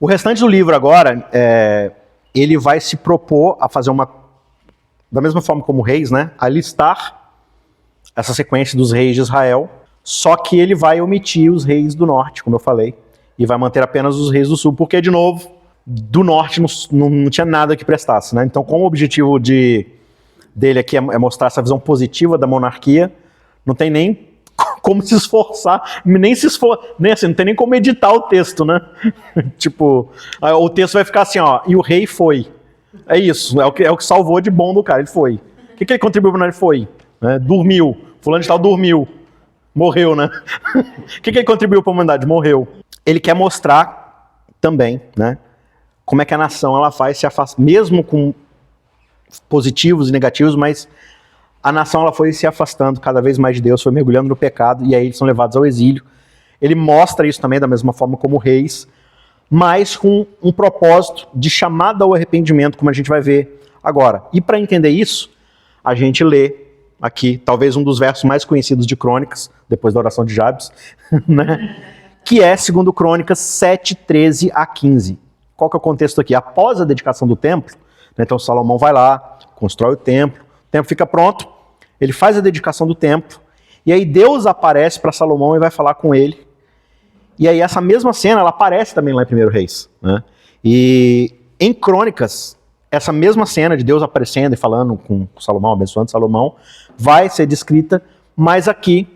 O restante do livro agora, ele vai se propor a fazer da mesma forma como Reis, né, a listar essa sequência dos reis de Israel, só que ele vai omitir os reis do norte, como eu falei, e vai manter apenas os reis do sul, porque, de novo, do norte não tinha nada que prestasse, né? Então, como o objetivo dele aqui é mostrar essa visão positiva da monarquia, não tem nem como se esforçar, nem assim, não tem nem como editar o texto, né? Tipo, o texto vai ficar assim, ó, e o rei foi. É isso, é o que salvou de bom do cara, ele foi. O que ele contribuiu para ele? Foi. Né? Dormiu, fulano de tal dormiu, morreu, né? O que ele contribuiu para a humanidade? Morreu. Ele quer mostrar também, né, como é que a nação ela vai se afastar, mesmo com positivos e negativos, mas a nação ela foi se afastando cada vez mais de Deus, foi mergulhando no pecado, e aí eles são levados ao exílio. Ele mostra isso também da mesma forma como Reis, mas com um propósito de chamada ao arrependimento, como a gente vai ver agora. E para entender isso, a gente lê aqui, talvez um dos versos mais conhecidos de Crônicas, depois da oração de Jabes, né? Que é 2 Crônicas 7, 13 a 15. Qual que é o contexto aqui? Após a dedicação do templo, né, então Salomão vai lá, constrói o templo fica pronto, ele faz a dedicação do templo, e aí Deus aparece para Salomão e vai falar com ele. E aí essa mesma cena, ela aparece também lá em 1 Reis. Né? E em Crônicas, essa mesma cena de Deus aparecendo e falando com Salomão, abençoando Salomão, vai ser descrita, mas aqui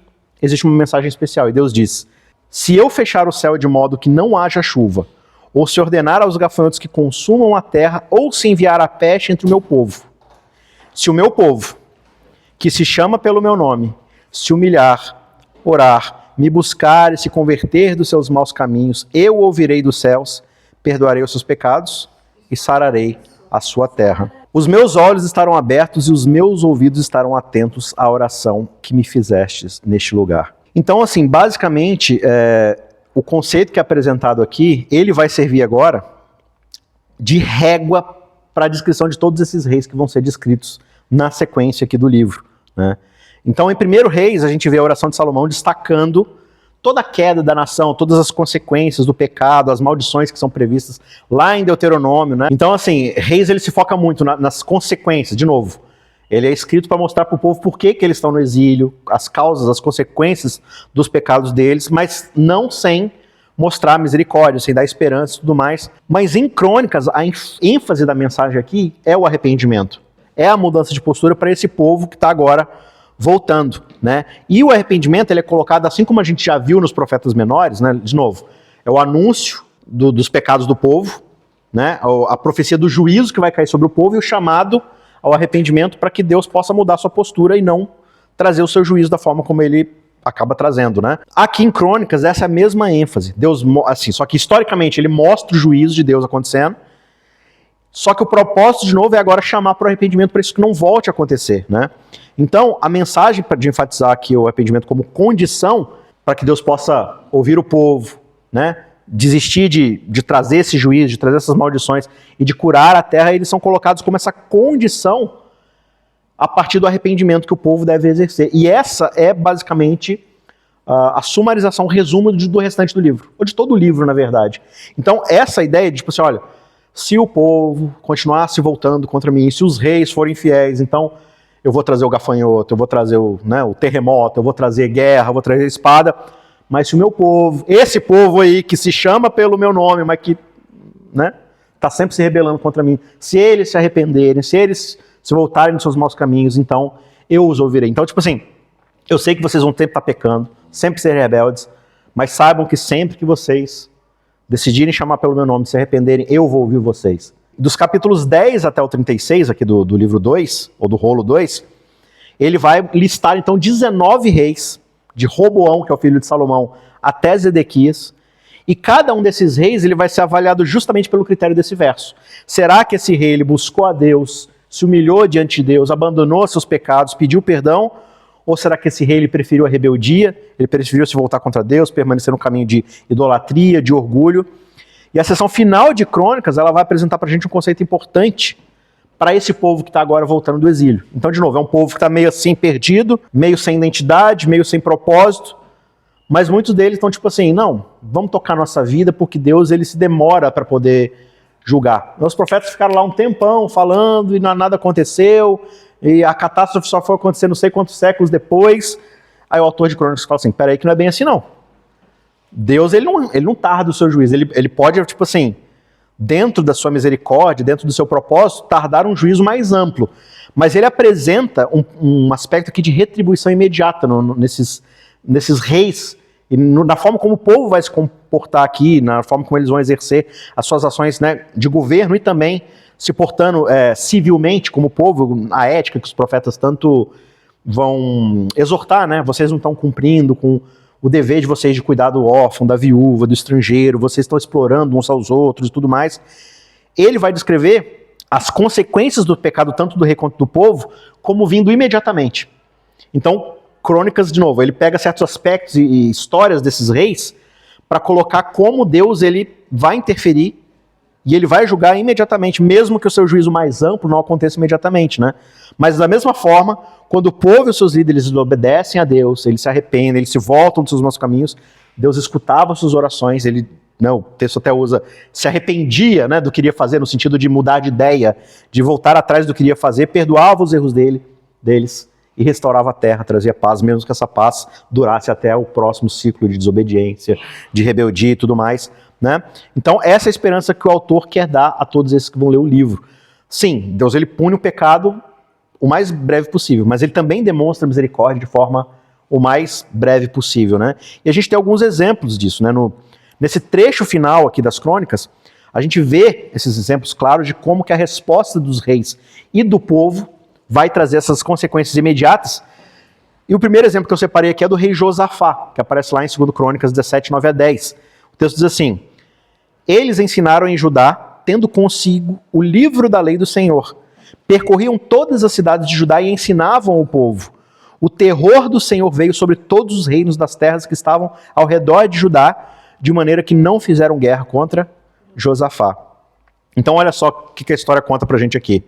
existe uma mensagem especial. E Deus diz: se eu fechar o céu de modo que não haja chuva, ou se ordenar aos gafanhotos que consumam a terra, ou se enviar a peste entre o meu povo, se o meu povo, que se chama pelo meu nome, se humilhar, orar, me buscar e se converter dos seus maus caminhos, eu ouvirei dos céus, perdoarei os seus pecados e sararei a sua terra. Os meus olhos estarão abertos e os meus ouvidos estarão atentos à oração que me fizestes neste lugar. Então, assim, basicamente, o conceito que é apresentado aqui, ele vai servir agora de régua para a descrição de todos esses reis que vão ser descritos na sequência aqui do livro. Né? Então, em 1 Reis, a gente vê a oração de Salomão destacando toda a queda da nação, todas as consequências do pecado, as maldições que são previstas lá em Deuteronômio. Né? Então, assim, Reis ele se foca muito nas consequências, de novo. Ele é escrito para mostrar para o povo por que eles estão no exílio, as causas, as consequências dos pecados deles, mas não sem mostrar misericórdia, sem dar esperança e tudo mais. Mas em Crônicas, a ênfase da mensagem aqui é o arrependimento. É a mudança de postura para esse povo que está agora voltando. Né? E o arrependimento ele é colocado, assim como a gente já viu nos profetas menores, né? De novo, é o anúncio dos pecados do povo, né? A profecia do juízo que vai cair sobre o povo e o chamado ao arrependimento para que Deus possa mudar sua postura e não trazer o seu juízo da forma como ele acaba trazendo, né? Aqui em Crônicas, essa é a mesma ênfase. Deus, assim, só que historicamente ele mostra o juízo de Deus acontecendo, só que o propósito, de novo, é agora chamar para o arrependimento para isso que não volte a acontecer, né? Então, a mensagem de enfatizar aqui o arrependimento como condição para que Deus possa ouvir o povo, né? Desistir de trazer esse juízo, de trazer essas maldições e de curar a terra, eles são colocados como essa condição a partir do arrependimento que o povo deve exercer. E essa é basicamente a sumarização, o resumo do restante do livro, ou de todo o livro, na verdade. Então, essa ideia de, tipo assim, olha, se o povo continuar se voltando contra mim, se os reis forem fiéis, então eu vou trazer o gafanhoto, eu vou trazer o terremoto, eu vou trazer guerra, eu vou trazer espada, mas se o meu povo, esse povo aí que se chama pelo meu nome, mas que, né, está sempre se rebelando contra mim, se eles se arrependerem, se eles se voltarem dos seus maus caminhos, então eu os ouvirei. Então, tipo assim, eu sei que vocês vão sempre estar pecando, sempre ser rebeldes, mas saibam que sempre que vocês decidirem chamar pelo meu nome, se arrependerem, eu vou ouvir vocês. Dos capítulos 10 até o 36, aqui do livro 2, ou do rolo 2, ele vai listar então 19 reis, de Roboão, que é o filho de Salomão, até Zedequias, e cada um desses reis ele vai ser avaliado justamente pelo critério desse verso. Será que esse rei ele buscou a Deus, se humilhou diante de Deus, abandonou seus pecados, pediu perdão? Ou será que esse rei ele preferiu a rebeldia, ele preferiu se voltar contra Deus, permanecer no caminho de idolatria, de orgulho? E a seção final de Crônicas ela vai apresentar para a gente um conceito importante para esse povo que está agora voltando do exílio. Então, de novo, é um povo que está meio assim perdido, meio sem identidade, meio sem propósito, Mas muitos deles estão tipo assim, não, vamos tocar nossa vida porque Deus ele se demora para poder julgar. Os profetas ficaram lá um tempão falando e nada aconteceu, e a catástrofe só foi acontecer não sei quantos séculos depois. Aí o autor de Crônicas fala assim, peraí que não é bem assim não. Deus ele não tarda o seu juízo, ele pode, tipo assim, dentro da sua misericórdia, dentro do seu propósito, tardar um juízo mais amplo. Mas ele apresenta um aspecto aqui de retribuição imediata nesses reis, e na forma como o povo vai se comportar aqui, na forma como eles vão exercer as suas ações, né, de governo e também se portando civilmente como povo, a ética que os profetas tanto vão exortar, né? Vocês não estão cumprindo com o dever de vocês de cuidar do órfão, da viúva, do estrangeiro, vocês estão explorando uns aos outros e tudo mais. Ele vai descrever as consequências do pecado tanto do rei quanto do povo como vindo imediatamente. Então, Crônicas, de novo, ele pega certos aspectos e histórias desses reis para colocar como Deus ele vai interferir e ele vai julgar imediatamente, mesmo que o seu juízo mais amplo não aconteça imediatamente, né? Mas da mesma forma, quando o povo e os seus líderes obedecem a Deus, eles se arrependem, eles se voltam dos seus maus caminhos, Deus escutava suas orações, ele, né, o texto até usa, se arrependia, né, do que iria fazer, no sentido de mudar de ideia, de voltar atrás do que iria fazer, perdoava os erros deles, e restaurava a terra, trazia paz, mesmo que essa paz durasse até o próximo ciclo de desobediência, de rebeldia e tudo mais, né? Então essa é a esperança que o autor quer dar a todos esses que vão ler o livro. Sim, Deus ele pune o pecado o mais breve possível, mas ele também demonstra misericórdia de forma o mais breve possível, né? E a gente tem alguns exemplos disso, né? Nesse trecho final aqui das Crônicas, a gente vê esses exemplos claros de como que a resposta dos reis e do povo vai trazer essas consequências imediatas. E o primeiro exemplo que eu separei aqui é do rei Josafá, que aparece lá em 2 Crônicas 17, 9 a 10. O texto diz assim: eles ensinaram em Judá, tendo consigo o livro da lei do Senhor. Percorriam todas as cidades de Judá e ensinavam o povo. O terror do Senhor veio sobre todos os reinos das terras que estavam ao redor de Judá, de maneira que não fizeram guerra contra Josafá. Então olha só o que a história conta pra gente aqui.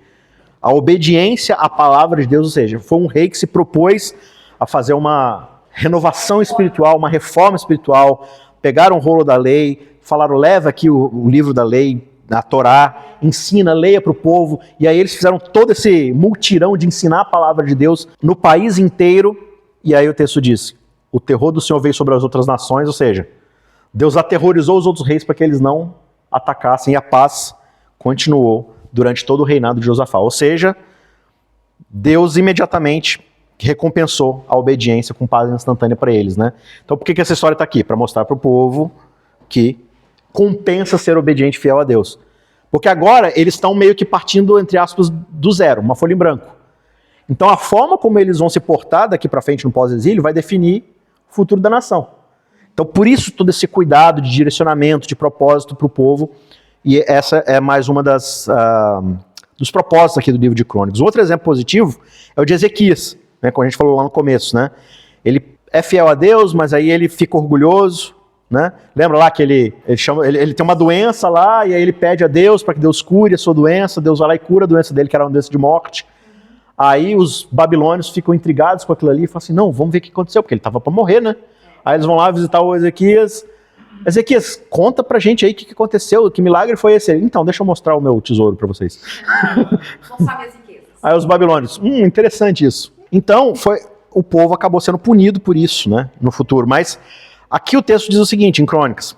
A obediência à palavra de Deus, ou seja, foi um rei que se propôs a fazer uma renovação espiritual, uma reforma espiritual, pegaram o rolo da lei, falaram, leva aqui o livro da lei, a Torá, ensina, leia para o povo, e aí eles fizeram todo esse multirão de ensinar a palavra de Deus no país inteiro, e aí o texto diz, o terror do Senhor veio sobre as outras nações, ou seja, Deus aterrorizou os outros reis para que eles não atacassem, e a paz continuou durante todo o reinado de Josafá. Ou seja, Deus imediatamente recompensou a obediência com paz instantânea para eles, né? Então por que essa história está aqui? Para mostrar para o povo que compensa ser obediente e fiel a Deus. Porque agora eles estão meio que partindo, entre aspas, do zero, uma folha em branco. Então a forma como eles vão se portar daqui para frente no pós-exílio vai definir o futuro da nação. Então por isso todo esse cuidado de direcionamento, de propósito para o povo. E essa é mais uma dos propósitos aqui do livro de Crônicas. Outro exemplo positivo é o de Ezequias, né, como a gente falou lá no começo, né? Ele é fiel a Deus, mas aí ele fica orgulhoso, né? Lembra lá que ele tem uma doença lá, e aí ele pede a Deus para que Deus cure a sua doença, Deus vai lá e cura a doença dele, que era uma doença de morte. Aí os babilônios ficam intrigados com aquilo ali e falam assim, não, vamos ver o que aconteceu, porque ele estava para morrer, né? Aí eles vão lá visitar o Ezequias, conta pra gente aí o que aconteceu, que milagre foi esse? Então, deixa eu mostrar o meu tesouro pra vocês. Não sabe as riquezas. Aí os babilônios, interessante isso. Então, o povo acabou sendo punido por isso, né, no futuro. Mas aqui o texto diz o seguinte, em Crônicas,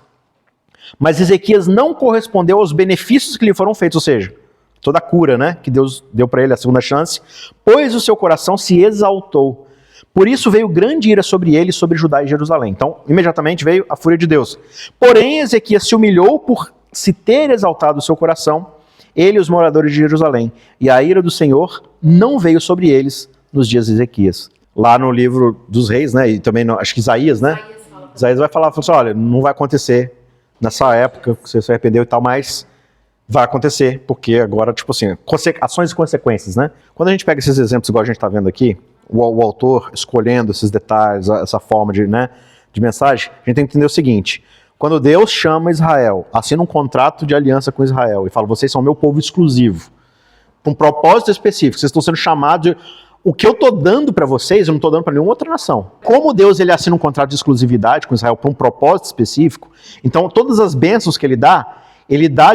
mas Ezequias não correspondeu aos benefícios que lhe foram feitos, ou seja, toda a cura, né, que Deus deu para ele, a segunda chance, pois o seu coração se exaltou. Por isso veio grande ira sobre ele, sobre Judá e Jerusalém. Então, imediatamente veio a fúria de Deus. Porém, Ezequias se humilhou por se ter exaltado o seu coração, ele e os moradores de Jerusalém. E a ira do Senhor não veio sobre eles nos dias de Ezequias. Lá no livro dos reis, né, e também, acho que Isaías, né? Isaías vai falar assim, olha, não vai acontecer nessa época, que você se arrependeu e tal, mas vai acontecer, porque agora, tipo assim, ações e consequências, né? Quando a gente pega esses exemplos, igual a gente está vendo aqui, o autor escolhendo esses detalhes, essa forma de mensagem, a gente tem que entender o seguinte, quando Deus chama Israel, assina um contrato de aliança com Israel e fala, vocês são meu povo exclusivo, com um propósito específico, vocês estão sendo chamados, O que eu estou dando para vocês, eu não estou dando para nenhuma outra nação. Como Deus ele assina um contrato de exclusividade com Israel para um propósito específico, então todas as bênçãos que ele dá,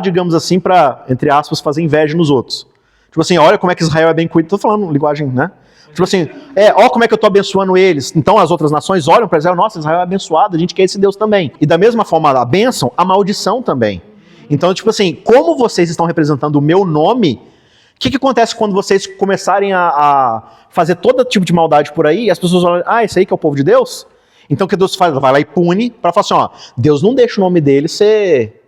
digamos assim, para, entre aspas, fazer inveja nos outros. Tipo assim, olha como é que Israel é bem cuidado. Estou falando linguagem, né? Tipo assim, olha como é que eu estou abençoando eles. Então as outras nações olham para Israel, nossa, Israel é abençoado, a gente quer esse Deus também. E da mesma forma, a bênção, a maldição também. Então, tipo assim, como vocês estão representando o meu nome, o que acontece quando vocês começarem a fazer todo tipo de maldade por aí, e as pessoas olham, esse aí que é o povo de Deus? Então o que Deus faz? Vai lá e pune, para falar assim, ó, Deus não deixa o nome dele ser...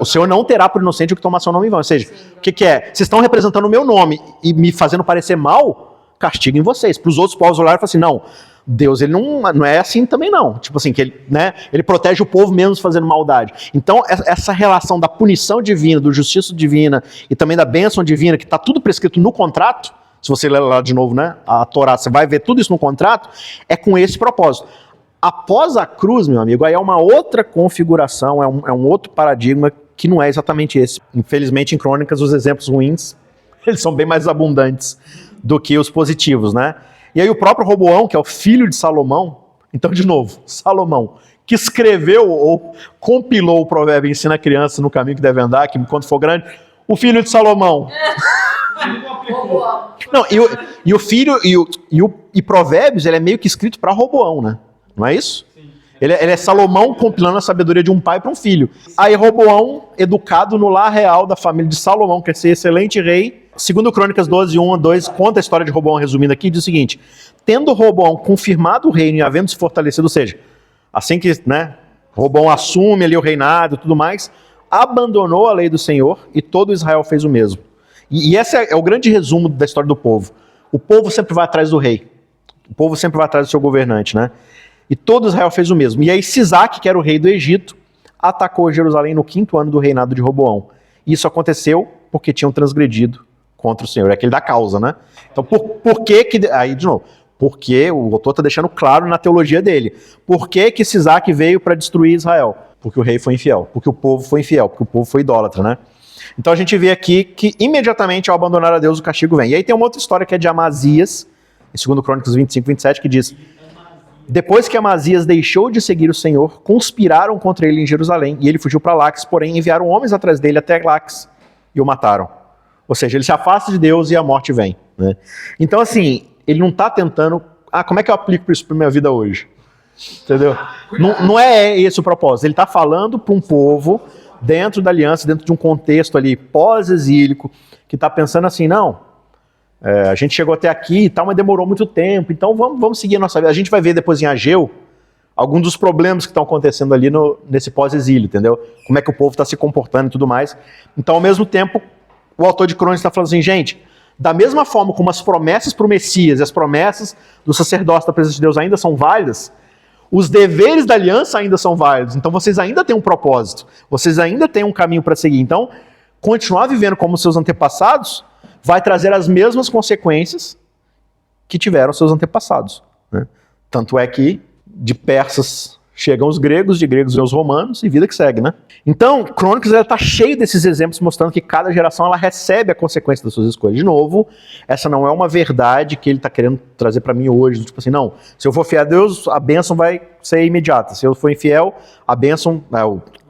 o Senhor não terá por inocente o que tomar seu nome em vão. Ou seja, o que é? Vocês estão representando o meu nome e me fazendo parecer mal, castiguem vocês. Para os outros povos olharem e falar assim, não, Deus ele não é assim também não. Tipo assim, que ele, né, ele protege o povo mesmo fazendo maldade. Então, essa relação da punição divina, do justiça divina e também da bênção divina, que está tudo prescrito no contrato, se você ler lá de novo, né, a Torá, você vai ver tudo isso no contrato, é com esse propósito. Após a cruz, meu amigo, aí é uma outra configuração, é um outro paradigma que não é exatamente esse. Infelizmente, em Crônicas, os exemplos ruins, eles são bem mais abundantes do que os positivos, né? E aí o próprio Roboão, que é o filho de Salomão, então, de novo, Salomão, que escreveu ou compilou o provérbio Ensina a criança no caminho que deve andar, que quando for grande, o filho de Salomão. Não, e o filho, e Provérbios, ele é meio que escrito para Roboão, né? Não é isso? Ele é Salomão compilando a sabedoria de um pai para um filho. Aí Roboão, educado no lar real da família de Salomão, quer ser excelente rei. Segundo Crônicas 12, 1 a 2, conta a história de Roboão resumindo aqui, diz o seguinte: tendo Roboão confirmado o reino e havendo se fortalecido, ou seja, assim que, né, Roboão assume ali o reinado e tudo mais, abandonou a lei do Senhor e todo Israel fez o mesmo. E esse é o grande resumo da história do povo. O povo sempre vai atrás do rei. O povo sempre vai atrás do seu governante, né? E todo Israel fez o mesmo. E aí Sisaque, que era o rei do Egito, atacou Jerusalém no 5º ano do reinado de Roboão. Isso aconteceu porque tinham transgredido contra o Senhor. É aquele da causa, né? Então, por que... Aí, de novo, porque o autor está deixando claro na teologia dele. Por que Sisaque veio para destruir Israel? Porque o rei foi infiel. Porque o povo foi infiel. Porque o povo foi idólatra, né? Então a gente vê aqui que imediatamente ao abandonar a Deus o castigo vem. E aí tem uma outra história que é de Amazias, em 2 Crônicas 25, 27, que diz: depois que Amazias deixou de seguir o Senhor, conspiraram contra ele em Jerusalém, e ele fugiu para Laques, porém enviaram homens atrás dele até Laques e o mataram. Ou seja, ele se afasta de Deus e a morte vem, né? Então assim, ele não está tentando, como é que eu aplico isso para minha vida hoje? Entendeu? Não é esse o propósito. Ele está falando para um povo dentro da aliança, dentro de um contexto ali pós-exílico, que está pensando assim, não, a gente chegou até aqui e tal, mas demorou muito tempo, então vamos seguir a nossa vida. A gente vai ver depois em Ageu alguns dos problemas que estão acontecendo ali nesse pós-exílio, entendeu? Como é que o povo está se comportando e tudo mais. Então, ao mesmo tempo, o autor de Crônicas está falando assim, gente, da mesma forma como as promessas para o Messias e as promessas do sacerdócio da presença de Deus ainda são válidas, os deveres da aliança ainda são válidos. Então vocês ainda têm um propósito, vocês ainda têm um caminho para seguir. Então, continuar vivendo como seus antepassados vai trazer as mesmas consequências que tiveram seus antepassados, né? Tanto é que de persas chegam os gregos, de gregos vêm os romanos e vida que segue, né? Então, Crônicas está cheio desses exemplos mostrando que cada geração ela recebe a consequência das suas escolhas. De novo, essa não é uma verdade que ele está querendo trazer para mim hoje. Tipo assim, não, se eu for fiel a Deus, a bênção vai ser imediata. Se eu for infiel, a bênção,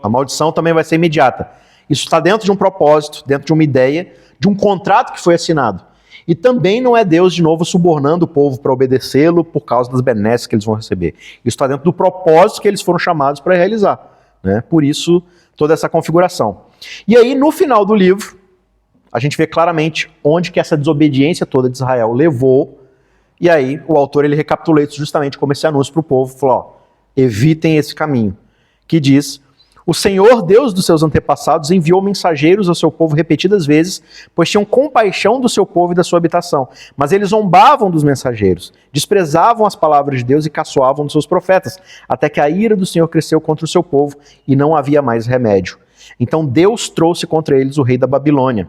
a maldição também vai ser imediata. Isso está dentro de um propósito, dentro de uma ideia, de um contrato que foi assinado. E também não é Deus, de novo, subornando o povo para obedecê-lo por causa das benesses que eles vão receber. Isso está dentro do propósito que eles foram chamados para realizar, né? Por isso, toda essa configuração. E aí, no final do livro, a gente vê claramente onde que essa desobediência toda de Israel levou. E aí, o autor ele recapitula isso justamente como esse anúncio para o povo. Falou, evitem esse caminho. Que diz: o Senhor, Deus dos seus antepassados, enviou mensageiros ao seu povo repetidas vezes, pois tinham compaixão do seu povo e da sua habitação. Mas eles zombavam dos mensageiros, desprezavam as palavras de Deus e caçoavam dos seus profetas, até que a ira do Senhor cresceu contra o seu povo e não havia mais remédio. Então Deus trouxe contra eles o rei da Babilônia.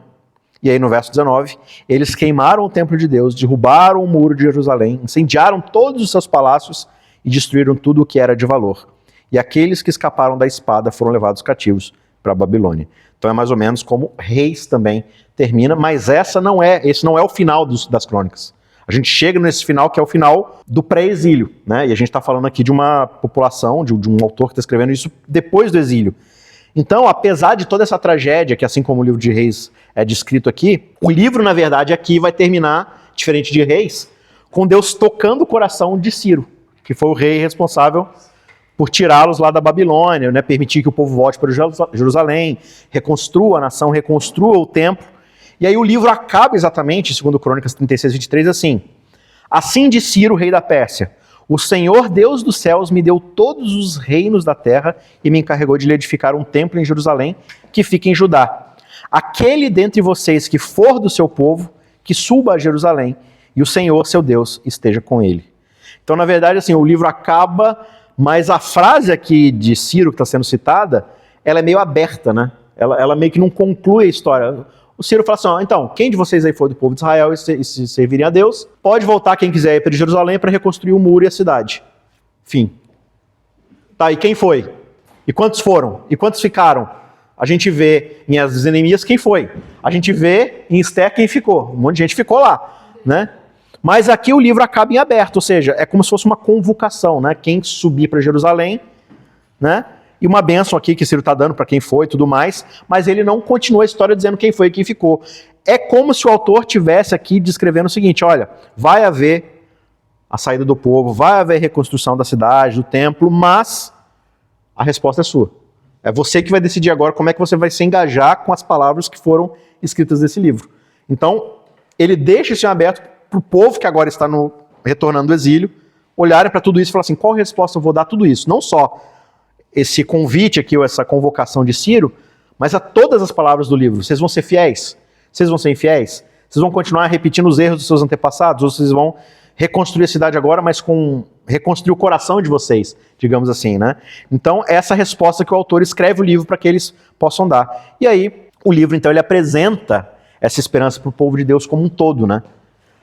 E aí no verso 19, eles queimaram o templo de Deus, derrubaram o muro de Jerusalém, incendiaram todos os seus palácios e destruíram tudo o que era de valor. E aqueles que escaparam da espada foram levados cativos para a Babilônia. Então é mais ou menos como Reis também termina, mas esse não é o final das crônicas. A gente chega nesse final que é o final do pré-exílio, né? E a gente está falando aqui de uma população, de um autor que está escrevendo isso depois do exílio. Então, apesar de toda essa tragédia, que assim como o livro de Reis é descrito aqui, o livro, na verdade, aqui vai terminar, diferente de Reis, com Deus tocando o coração de Ciro, que foi o rei responsável por tirá-los lá da Babilônia, né? Permitir que o povo volte para Jerusalém, reconstrua a nação, reconstrua o templo. E aí o livro acaba exatamente, segundo Crônicas 36, 23, assim: assim diz Ciro, rei da Pérsia: o Senhor Deus dos céus me deu todos os reinos da terra e me encarregou de lhe edificar um templo em Jerusalém, que fica em Judá. Aquele dentre vocês que for do seu povo, que suba a Jerusalém, e o Senhor, seu Deus, esteja com ele. Então, na verdade, assim, o livro acaba, mas a frase aqui de Ciro, que está sendo citada, ela é meio aberta, né? Ela meio que não conclui a história. O Ciro fala assim, ó, então, quem de vocês aí for do povo de Israel e se servirem a Deus, pode voltar quem quiser ir para Jerusalém para reconstruir o muro e a cidade. Fim. Tá, e quem foi? E quantos foram? E quantos ficaram? A gente vê em As Neemias quem foi. A gente vê em Esther quem ficou. Um monte de gente ficou lá, né? Mas aqui o livro acaba em aberto, ou seja, é como se fosse uma convocação, né? Quem subir para Jerusalém, né? E uma bênção aqui que Ciro está dando para quem foi e tudo mais, mas ele não continua a história dizendo quem foi e quem ficou. É como se o autor tivesse aqui descrevendo o seguinte, olha, vai haver a saída do povo, vai haver a reconstrução da cidade, do templo, mas a resposta é sua. É você que vai decidir agora como é que você vai se engajar com as palavras que foram escritas nesse livro. Então, ele deixa isso em aberto para o povo que agora está retornando do exílio, olharem para tudo isso e falar assim, qual resposta eu vou dar a tudo isso? Não só esse convite aqui, ou essa convocação de Ciro, mas a todas as palavras do livro. Vocês vão ser fiéis? Vocês vão ser infiéis? Vocês vão continuar repetindo os erros dos seus antepassados? Ou vocês vão reconstruir a cidade agora, mas reconstruir o coração de vocês, digamos assim, né? Então, essa é a resposta que o autor escreve o livro para que eles possam dar. E aí, o livro, então, ele apresenta essa esperança para o povo de Deus como um todo, né?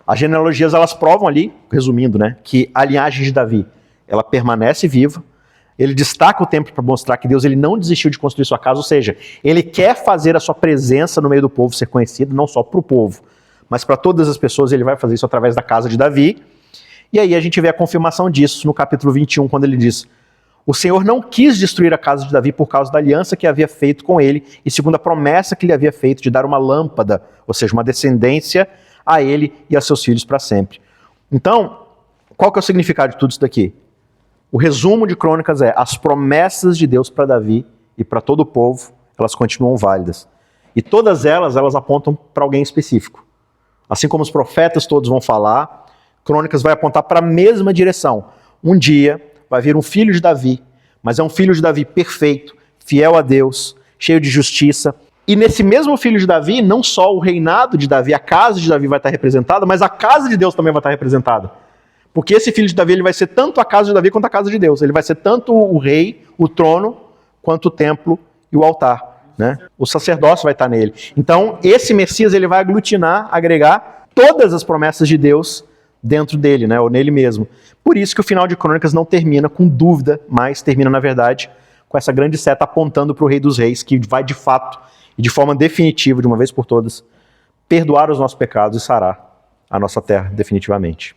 As genealogias, elas provam ali, resumindo, né, que a linhagem de Davi, ela permanece viva. Ele destaca o templo para mostrar que Deus ele não desistiu de construir sua casa, ou seja, ele quer fazer a sua presença no meio do povo ser conhecida, não só para o povo, mas para todas as pessoas. Ele vai fazer isso através da casa de Davi. E aí a gente vê a confirmação disso no capítulo 21, quando ele diz: o Senhor não quis destruir a casa de Davi por causa da aliança que havia feito com ele e segundo a promessa que lhe havia feito de dar uma lâmpada, ou seja, uma descendência a ele e a seus filhos para sempre. Então, qual que é o significado de tudo isso daqui? O resumo de Crônicas é: as promessas de Deus para Davi e para todo o povo, elas continuam válidas. E todas elas apontam para alguém específico. Assim como os profetas todos vão falar, Crônicas vai apontar para a mesma direção. Um dia vai vir um filho de Davi, mas é um filho de Davi perfeito, fiel a Deus, cheio de justiça. E nesse mesmo filho de Davi, não só o reinado de Davi, a casa de Davi vai estar representada, mas a casa de Deus também vai estar representada. Porque esse filho de Davi ele vai ser tanto a casa de Davi quanto a casa de Deus. Ele vai ser tanto o rei, o trono, quanto o templo e o altar, né? O sacerdócio vai estar nele. Então, esse Messias ele vai aglutinar, agregar todas as promessas de Deus dentro dele, né? Ou nele mesmo. Por isso que o final de Crônicas não termina com dúvida, mas termina, na verdade, com essa grande seta apontando para o Rei dos Reis, que vai de fato e de forma definitiva, de uma vez por todas, perdoar os nossos pecados e sarar a nossa terra definitivamente.